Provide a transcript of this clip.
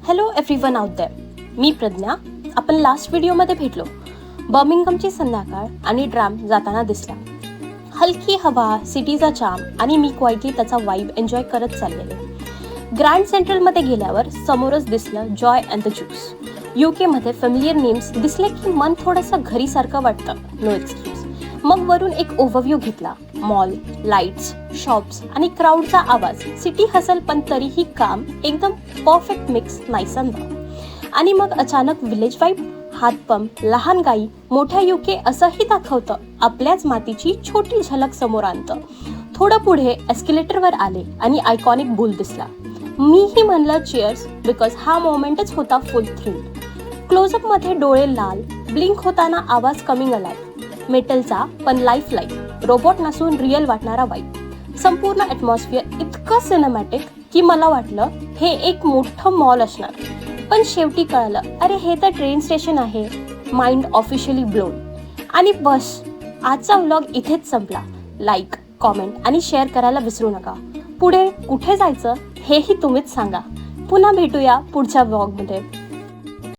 Hello everyone out there, मी प्रज्ञा. आपण last व्हिडिओमध्ये भेटलो. बर्मिंगहमची संध्याकाळ आणि ड्रॅम जाताना दिसला. हलकी हवा, सिटीचा चार्म आणि मी क्वाइटली त्याचा वाईब एन्जॉय करत चाललेले. ग्रँड सेंट्रलमध्ये गेल्यावर समोरच दिसलं Joe and the Juice. UK मध्ये फॅमिलियर नेम्स दिसले की मन थोडंसं घरीसारखं वाटतं. No excuse. मग वरून एक ओव्हरव्ह्यू घेतला. मॉल, लाईट्स, शॉप्स आणि क्राऊडचा आवाज. सिटी हसल पण तरीही काम. एकदम perfect mix, nice and raw. आणि मग अचानक विलेज वाईब, हातपंप, लहान गाई, मोठ्या UK असंही दाखवतं. आपल्याच मातीची छोटी झलक समोर आणतं. थोडं पुढे एस्केलेटरवर आले आणि आयकॉनिक बुल दिसला. मीही म्हणलं चिअर्स, बिकॉज हा मोमेंटच होता फुल थ्रिल. क्लोजअपमध्ये डोळे लाल, ब्लिंक होताना आवाज कमिंग आलाय. मेटलचा पण लाईफ लाईक, रोबोट नसून रिअल वाटणारा वाईब. संपूर्ण ॲटमॉस्फिअर इतकं सिनेमॅटिक की मला वाटलं हे एक मोठं मॉल असणार. पण शेवटी कळलं, अरे हे तर ट्रेन स्टेशन आहे. Mind officially blown. आणि बस, आजचा व्लॉग इथेच संपला. लाईक, कॉमेंट आणि शेअर करायला विसरू नका. पुढे कुठे जायचं हेही तुम्हीच सांगा. पुन्हा भेटूया पुढच्या व्लॉगमध्ये.